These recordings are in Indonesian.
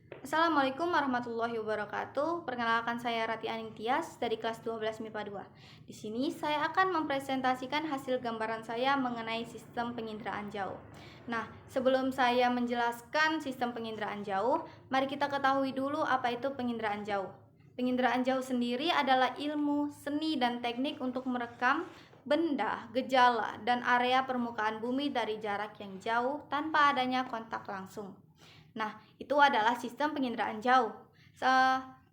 Assalamualaikum warahmatullahi wabarakatuh. Perkenalkan saya Rati Aning Tias dari kelas 12 MIPA 2. Di sini saya akan mempresentasikan hasil gambaran saya mengenai sistem penginderaan jauh. Nah, sebelum saya menjelaskan sistem penginderaan jauh, mari kita ketahui dulu apa itu penginderaan jauh. Penginderaan jauh sendiri adalah ilmu, seni, dan teknik untuk merekam benda, gejala, dan area permukaan bumi dari jarak yang jauh tanpa adanya kontak langsung. Nah, itu adalah sistem penginderaan jauh.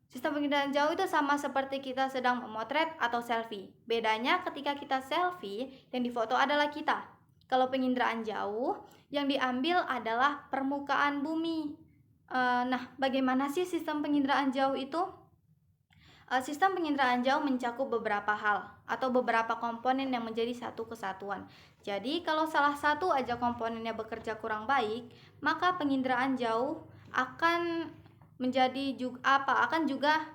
Sistem penginderaan jauh itu sama seperti kita sedang memotret atau selfie. Bedanya ketika kita selfie, yang difoto adalah kita. Kalau penginderaan jauh, yang diambil adalah permukaan bumi. Nah, bagaimana sih sistem penginderaan jauh itu? Sistem penginderaan jauh mencakup beberapa hal atau beberapa komponen yang menjadi satu kesatuan. Jadi, kalau salah satu aja komponennya bekerja kurang baik, maka penginderaan jauh akan juga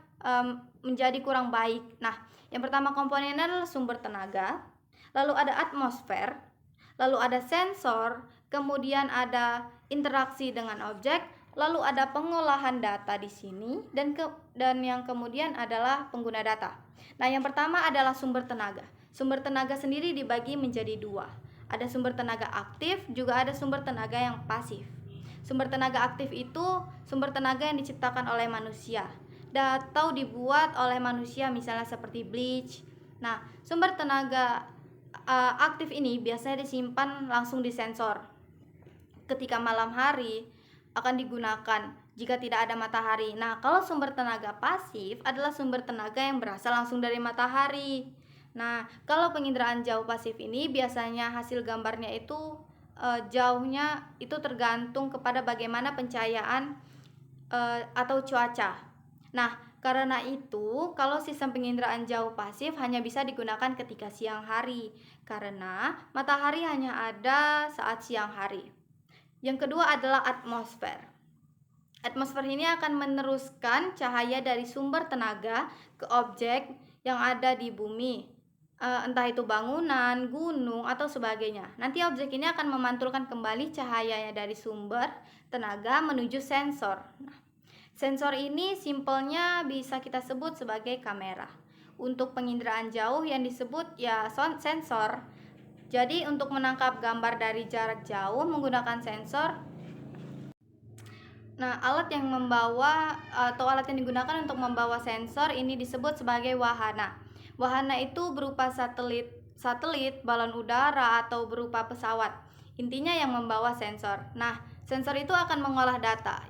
menjadi kurang baik. Nah, yang pertama komponennya adalah sumber tenaga, lalu ada atmosfer, lalu ada sensor, kemudian ada interaksi dengan objek, lalu ada pengolahan data di sini, dan yang kemudian adalah pengguna data. Nah, yang pertama adalah sumber tenaga. Sumber tenaga sendiri dibagi menjadi dua. Ada sumber tenaga aktif, juga ada sumber tenaga yang pasif. Sumber tenaga aktif itu sumber tenaga yang diciptakan oleh manusia atau dibuat oleh manusia, misalnya seperti bleach. Nah, sumber tenaga aktif ini biasanya disimpan langsung di sensor. Ketika malam hari akan digunakan jika tidak ada matahari. Nah, kalau sumber tenaga pasif adalah sumber tenaga yang berasal langsung dari matahari. Nah, kalau penginderaan jauh pasif ini biasanya hasil gambarnya itu jauhnya itu tergantung kepada bagaimana pencahayaan atau cuaca. Nah, karena itu, kalau sistem penginderaan jauh pasif hanya bisa digunakan ketika siang hari, karena matahari hanya ada saat siang hari. Yang kedua adalah atmosfer. Atmosfer ini akan meneruskan cahaya dari sumber tenaga ke objek yang ada di bumi, entah itu bangunan, gunung, atau sebagainya. Nanti objek ini akan memantulkan kembali cahayanya dari sumber tenaga menuju sensor. Nah, sensor ini simpelnya bisa kita sebut sebagai kamera. Untuk penginderaan jauh yang disebut ya sensor. Jadi untuk menangkap gambar dari jarak jauh menggunakan sensor. Nah, alat yang digunakan untuk membawa sensor ini disebut sebagai wahana. Wahana itu berupa satelit, balon udara, atau berupa pesawat. Intinya yang membawa sensor. Nah, sensor itu akan mengolah data.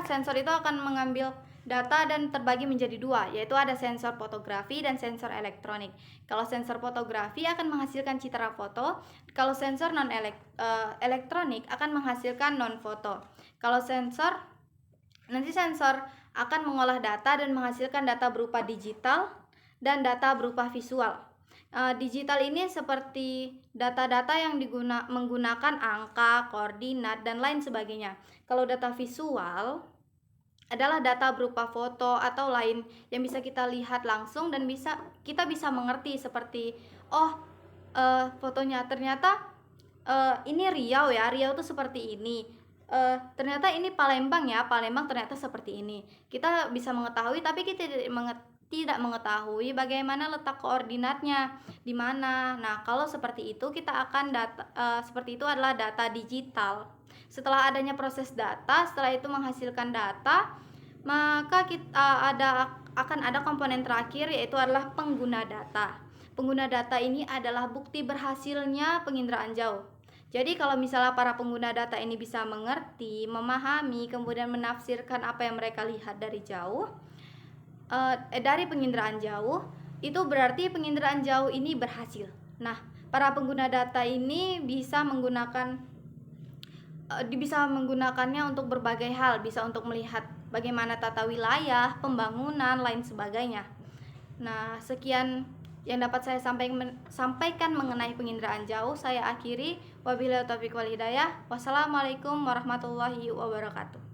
Sensor itu akan mengambil data dan terbagi menjadi dua, yaitu ada sensor fotografi dan sensor elektronik. Kalau sensor fotografi akan menghasilkan citra foto, kalau sensor elektronik akan menghasilkan non foto. Sensor akan mengolah data dan menghasilkan data berupa digital dan data berupa visual. Digital ini seperti data-data yang menggunakan angka, koordinat, dan lain sebagainya. Kalau data visual adalah data berupa foto atau lain yang bisa kita lihat langsung dan kita bisa mengerti seperti fotonya ternyata ini Riau ya, Riau tuh seperti ini. Ternyata ini Palembang ya, Palembang ternyata seperti ini. Kita bisa mengetahui, tapi kita tidak mengetahui bagaimana letak koordinatnya di mana. Nah, kalau seperti itu seperti itu adalah data digital. Setelah adanya proses data, setelah itu menghasilkan data, maka akan ada komponen terakhir, yaitu adalah pengguna data. Pengguna data ini adalah bukti berhasilnya penginderaan jauh. Jadi kalau misalnya para pengguna data ini bisa mengerti, memahami, kemudian menafsirkan apa yang mereka lihat dari jauh, dari penginderaan jauh, itu berarti penginderaan jauh ini berhasil. Nah, para pengguna data ini bisa menggunakannya untuk berbagai hal, bisa untuk melihat bagaimana tata wilayah, pembangunan, lain sebagainya. Nah, sekian yang dapat saya sampaikan mengenai penginderaan jauh. Saya akhiri. Wabillahi taufiq wal hidayah. Wassalamualaikum warahmatullahi wabarakatuh.